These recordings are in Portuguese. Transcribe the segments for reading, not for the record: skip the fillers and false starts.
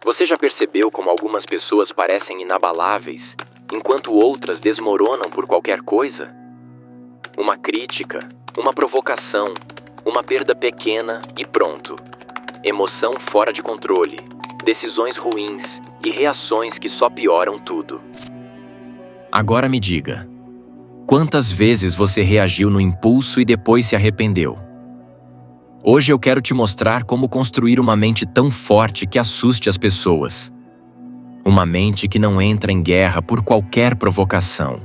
Você já percebeu como algumas pessoas parecem inabaláveis, enquanto outras desmoronam por qualquer coisa? Uma crítica, uma provocação, uma perda pequena e pronto. Emoção fora de controle, decisões ruins e reações que só pioram tudo. Agora me diga, quantas vezes você reagiu no impulso e depois se arrependeu? Hoje eu quero te mostrar como construir uma mente tão forte que assuste as pessoas. Uma mente que não entra em guerra por qualquer provocação.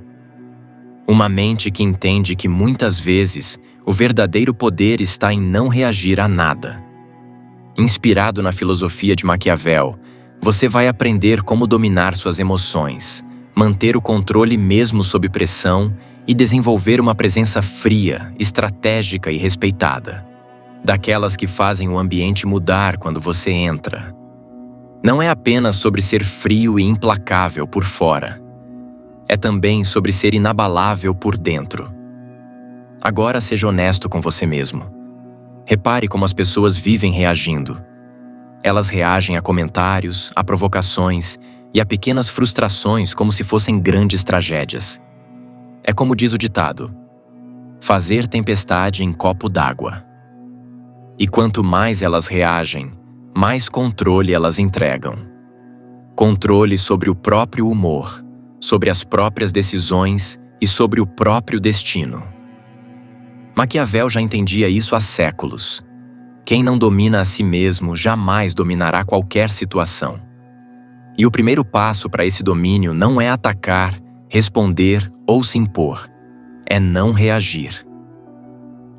Uma mente que entende que muitas vezes o verdadeiro poder está em não reagir a nada. Inspirado na filosofia de Maquiavel, você vai aprender como dominar suas emoções, manter o controle mesmo sob pressão e desenvolver uma presença fria, estratégica e respeitada. Daquelas que fazem o ambiente mudar quando você entra. Não é apenas sobre ser frio e implacável por fora. É também sobre ser inabalável por dentro. Agora seja honesto com você mesmo. Repare como as pessoas vivem reagindo. Elas reagem a comentários, a provocações e a pequenas frustrações como se fossem grandes tragédias. É como diz o ditado: fazer tempestade em copo d'água. E quanto mais elas reagem, mais controle elas entregam. Controle sobre o próprio humor, sobre as próprias decisões e sobre o próprio destino. Maquiavel já entendia isso há séculos. Quem não domina a si mesmo jamais dominará qualquer situação. E o primeiro passo para esse domínio não é atacar, responder ou se impor. É não reagir.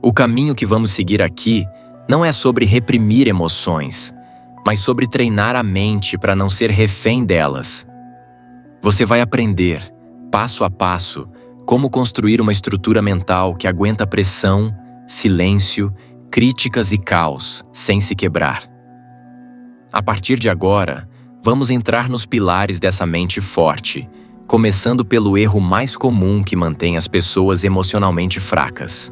O caminho que vamos seguir aqui não é sobre reprimir emoções, mas sobre treinar a mente para não ser refém delas. Você vai aprender, passo a passo, como construir uma estrutura mental que aguenta pressão, silêncio, críticas e caos, sem se quebrar. A partir de agora, vamos entrar nos pilares dessa mente forte, começando pelo erro mais comum que mantém as pessoas emocionalmente fracas.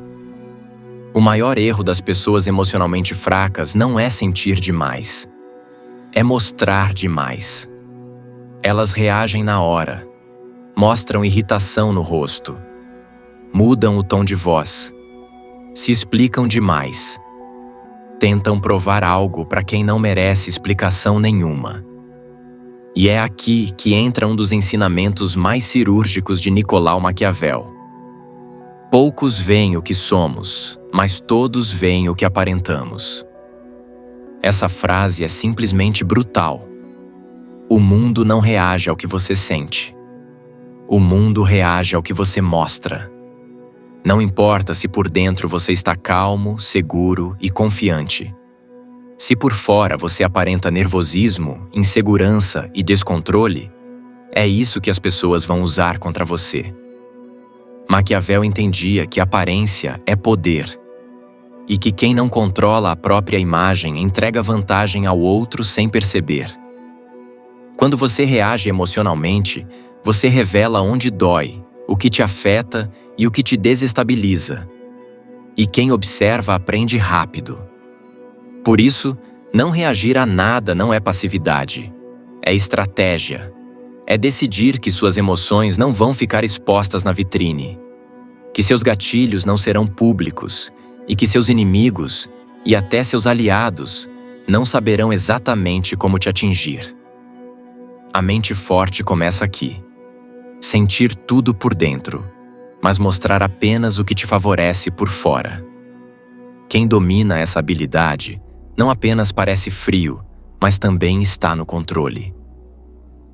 O maior erro das pessoas emocionalmente fracas não é sentir demais. É mostrar demais. Elas reagem na hora. Mostram irritação no rosto. Mudam o tom de voz. Se explicam demais. Tentam provar algo para quem não merece explicação nenhuma. E é aqui que entra um dos ensinamentos mais cirúrgicos de Nicolau Maquiavel. Poucos veem o que somos, mas todos veem o que aparentamos. Essa frase é simplesmente brutal. O mundo não reage ao que você sente. O mundo reage ao que você mostra. Não importa se por dentro você está calmo, seguro e confiante. Se por fora você aparenta nervosismo, insegurança e descontrole, é isso que as pessoas vão usar contra você. Maquiavel entendia que aparência é poder e que quem não controla a própria imagem entrega vantagem ao outro sem perceber. Quando você reage emocionalmente, você revela onde dói, o que te afeta e o que te desestabiliza. E quem observa aprende rápido. Por isso, não reagir a nada não é passividade, é estratégia. É decidir que suas emoções não vão ficar expostas na vitrine, que seus gatilhos não serão públicos e que seus inimigos, e até seus aliados, não saberão exatamente como te atingir. A mente forte começa aqui. Sentir tudo por dentro, mas mostrar apenas o que te favorece por fora. Quem domina essa habilidade não apenas parece frio, mas também está no controle.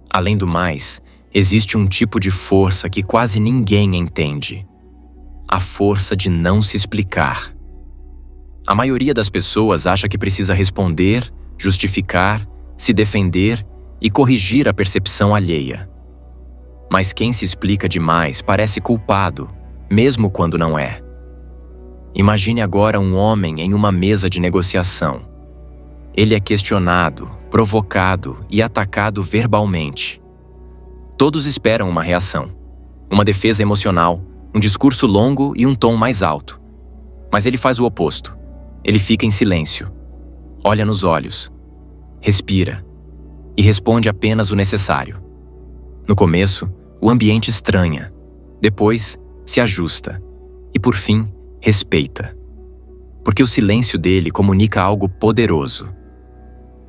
Além do mais, existe um tipo de força que quase ninguém entende. A força de não se explicar. A maioria das pessoas acha que precisa responder, justificar, se defender e corrigir a percepção alheia. Mas quem se explica demais parece culpado, mesmo quando não é. Imagine agora um homem em uma mesa de negociação. Ele é questionado, provocado e atacado verbalmente. Todos esperam uma reação, uma defesa emocional, um discurso longo e um tom mais alto. Mas ele faz o oposto. Ele fica em silêncio. Olha nos olhos. Respira. e responde apenas o necessário. No começo, o ambiente estranha, depois se ajusta e, por fim, respeita. Porque o silêncio dele comunica algo poderoso.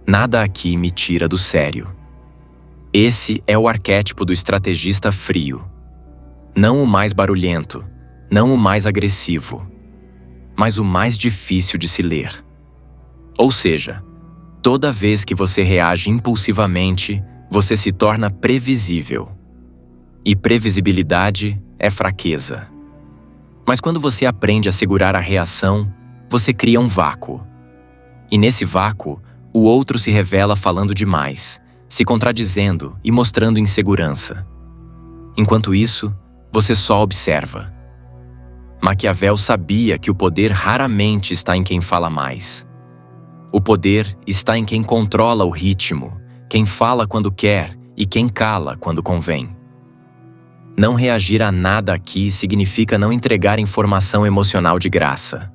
Nada aqui me tira do sério. Esse é o arquétipo do estrategista frio. Não o mais barulhento, não o mais agressivo, mas o mais difícil de se ler. Ou seja, toda vez que você reage impulsivamente, você se torna previsível. E previsibilidade é fraqueza. Mas quando você aprende a segurar a reação, você cria um vácuo. E nesse vácuo, o outro se revela falando demais, se contradizendo e mostrando insegurança. Enquanto isso, você só observa. Maquiavel sabia que o poder raramente está em quem fala mais. O poder está em quem controla o ritmo, quem fala quando quer e quem cala quando convém. Não reagir a nada aqui significa não entregar informação emocional de graça.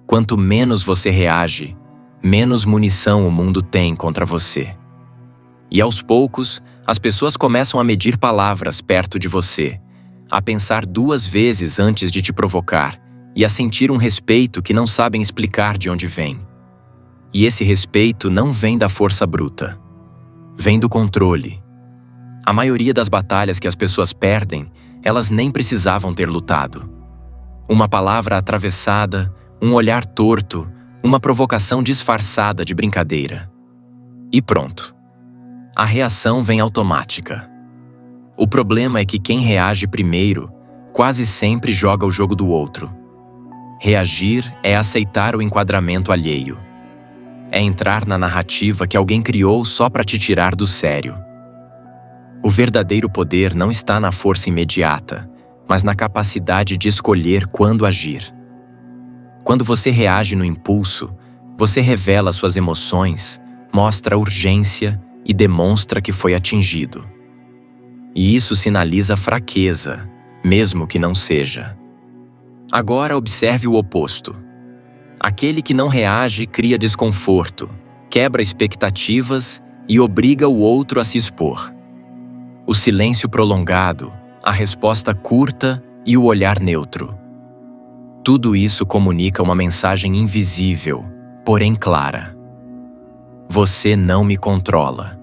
Quanto menos você reage, menos munição o mundo tem contra você. E aos poucos, as pessoas começam a medir palavras perto de você, a pensar 2 vezes antes de te provocar e a sentir um respeito que não sabem explicar de onde vem. E esse respeito não vem da força bruta. Vem do controle. A maioria das batalhas que as pessoas perdem, elas nem precisavam ter lutado. Uma palavra atravessada, um olhar torto, uma provocação disfarçada de brincadeira. E pronto. A reação vem automática. O problema é que quem reage primeiro quase sempre joga o jogo do outro. Reagir é aceitar o enquadramento alheio. É entrar na narrativa que alguém criou só para te tirar do sério. O verdadeiro poder não está na força imediata, mas na capacidade de escolher quando agir. Quando você reage no impulso, você revela suas emoções, mostra urgência e demonstra que foi atingido. E isso sinaliza fraqueza, mesmo que não seja. Agora observe o oposto. Aquele que não reage cria desconforto, quebra expectativas e obriga o outro a se expor. O silêncio prolongado, a resposta curta e o olhar neutro. Tudo isso comunica uma mensagem invisível, porém clara. Você não me controla.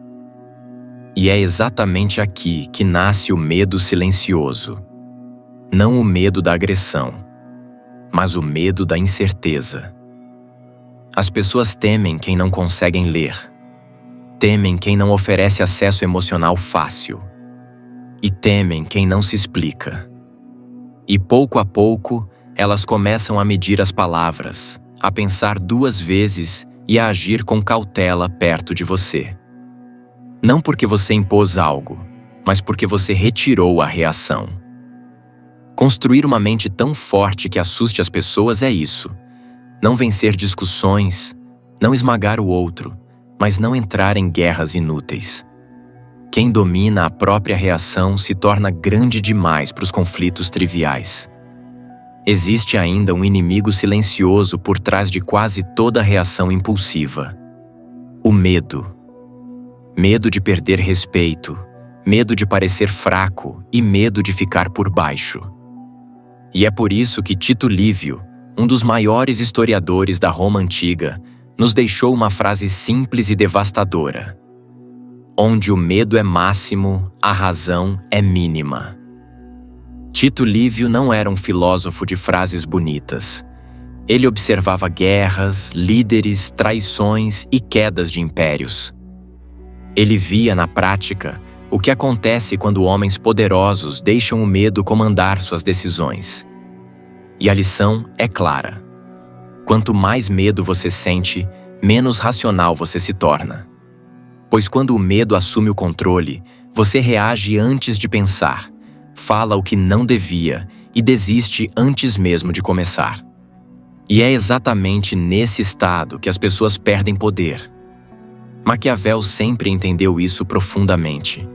E é exatamente aqui que nasce o medo silencioso. Não o medo da agressão, mas o medo da incerteza. As pessoas temem quem não conseguem ler. Temem quem não oferece acesso emocional fácil. E temem quem não se explica. E pouco a pouco, elas começam a medir as palavras, a pensar 2 vezes e a agir com cautela perto de você. Não porque você impôs algo, mas porque você retirou a reação. Construir uma mente tão forte que assuste as pessoas é isso. Não vencer discussões, não esmagar o outro, mas não entrar em guerras inúteis. Quem domina a própria reação se torna grande demais para os conflitos triviais. Existe ainda um inimigo silencioso por trás de quase toda reação impulsiva. O medo. Medo de perder respeito, medo de parecer fraco e medo de ficar por baixo. E é por isso que Tito Livio, um dos maiores historiadores da Roma antiga, nos deixou uma frase simples e devastadora. Onde o medo é máximo, a razão é mínima. Tito Livio não era um filósofo de frases bonitas. Ele observava guerras, líderes, traições e quedas de impérios. Ele via na prática o que acontece quando homens poderosos deixam o medo comandar suas decisões. E a lição é clara. Quanto mais medo você sente, menos racional você se torna. Pois quando o medo assume o controle, você reage antes de pensar, fala o que não devia e desiste antes mesmo de começar. E é exatamente nesse estado que as pessoas perdem poder. Maquiavel sempre entendeu isso profundamente.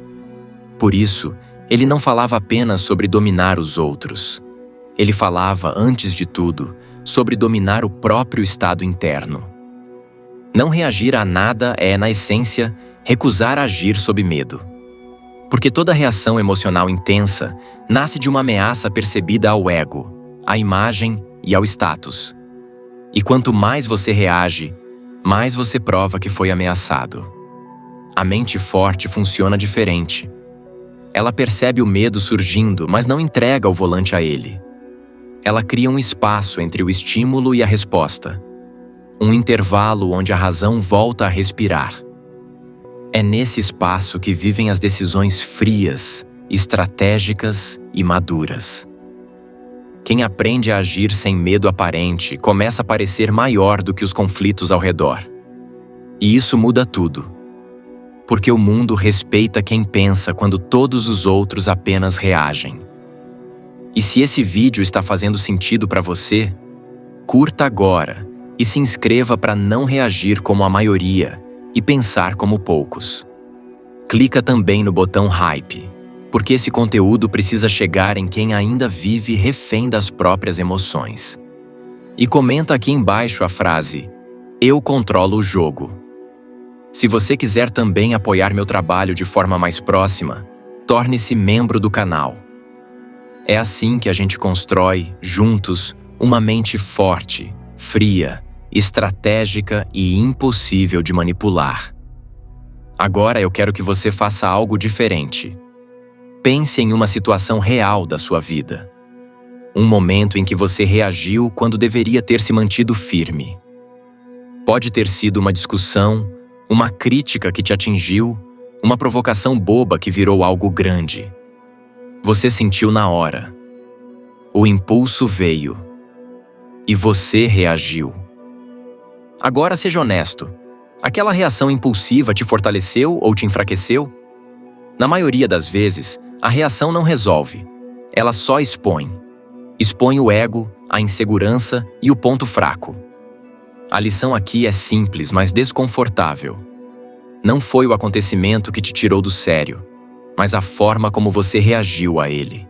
Por isso, ele não falava apenas sobre dominar os outros. Ele falava, antes de tudo, sobre dominar o próprio estado interno. Não reagir a nada é, na essência, recusar agir sob medo. Porque toda reação emocional intensa nasce de uma ameaça percebida ao ego, à imagem e ao status. E quanto mais você reage, mais você prova que foi ameaçado. A mente forte funciona diferente. Ela percebe o medo surgindo, mas não entrega o volante a ele. Ela cria um espaço entre o estímulo e a resposta. Um intervalo onde a razão volta a respirar. É nesse espaço que vivem as decisões frias, estratégicas e maduras. Quem aprende a agir sem medo aparente começa a parecer maior do que os conflitos ao redor. E isso muda tudo. Porque o mundo respeita quem pensa quando todos os outros apenas reagem. E se esse vídeo está fazendo sentido para você, curta agora e se inscreva para não reagir como a maioria e pensar como poucos. Clica também no botão Hype, porque esse conteúdo precisa chegar em quem ainda vive refém das próprias emoções. E comenta aqui embaixo a frase: "Eu controlo o jogo". Se você quiser também apoiar meu trabalho de forma mais próxima, torne-se membro do canal. É assim que a gente constrói, juntos, uma mente forte, fria, estratégica e impossível de manipular. Agora eu quero que você faça algo diferente. Pense em uma situação real da sua vida. Um momento em que você reagiu quando deveria ter se mantido firme. Pode ter sido uma discussão, uma crítica que te atingiu, uma provocação boba que virou algo grande. Você sentiu na hora. O impulso veio. E você reagiu. Agora seja honesto. Aquela reação impulsiva te fortaleceu ou te enfraqueceu? Na maioria das vezes, a reação não resolve. Ela só expõe. Expõe o ego, a insegurança e o ponto fraco. A lição aqui é simples, mas desconfortável. Não foi o acontecimento que te tirou do sério, mas a forma como você reagiu a ele.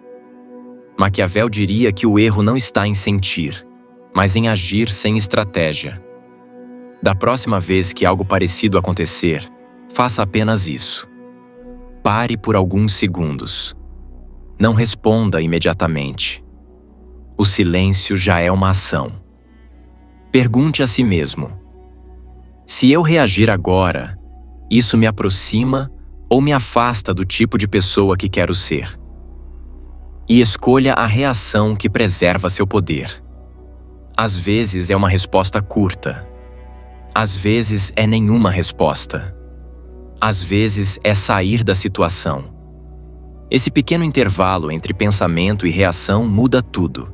Maquiavel diria que o erro não está em sentir, mas em agir sem estratégia. Da próxima vez que algo parecido acontecer, faça apenas isso. Pare por alguns segundos. Não responda imediatamente. O silêncio já é uma ação. Pergunte a si mesmo: se eu reagir agora, isso me aproxima ou me afasta do tipo de pessoa que quero ser? E escolha a reação que preserva seu poder. Às vezes é uma resposta curta. Às vezes é nenhuma resposta. Às vezes é sair da situação. Esse pequeno intervalo entre pensamento e reação muda tudo.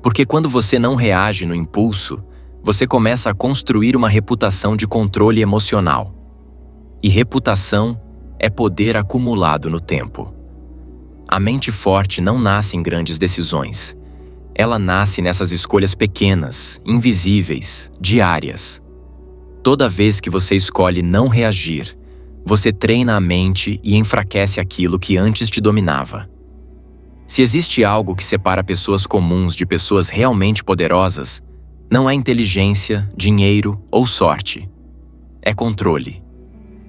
Porque quando você não reage no impulso, você começa a construir uma reputação de controle emocional. E reputação é poder acumulado no tempo. A mente forte não nasce em grandes decisões. Ela nasce nessas escolhas pequenas, invisíveis, diárias. Toda vez que você escolhe não reagir, você treina a mente e enfraquece aquilo que antes te dominava. Se existe algo que separa pessoas comuns de pessoas realmente poderosas, não é inteligência, dinheiro ou sorte. É controle.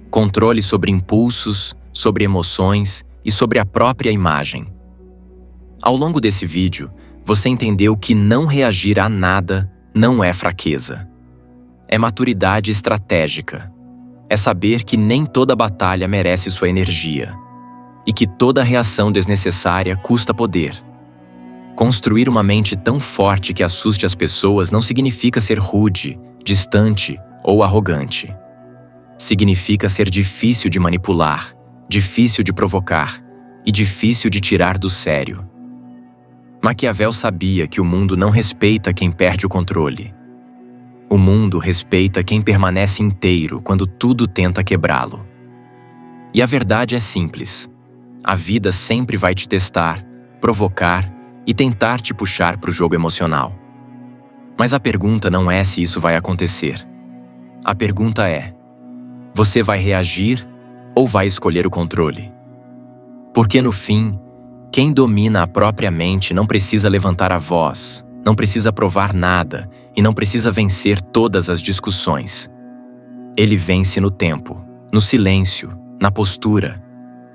Controle sobre impulsos, sobre emoções e sobre a própria imagem. Ao longo desse vídeo, você entendeu que não reagir a nada não é fraqueza. É maturidade estratégica. É saber que nem toda batalha merece sua energia. E que toda reação desnecessária custa poder. Construir uma mente tão forte que assuste as pessoas não significa ser rude, distante ou arrogante. Significa ser difícil de manipular, difícil de provocar e difícil de tirar do sério. Maquiavel sabia que o mundo não respeita quem perde o controle. O mundo respeita quem permanece inteiro quando tudo tenta quebrá-lo. E a verdade é simples. A vida sempre vai te testar, provocar e tentar te puxar para o jogo emocional. Mas a pergunta não é se isso vai acontecer. A pergunta é: você vai reagir ou vai escolher o controle? Porque no fim, quem domina a própria mente não precisa levantar a voz, não precisa provar nada e não precisa vencer todas as discussões. Ele vence no tempo, no silêncio, na postura.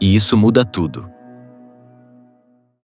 E isso muda tudo.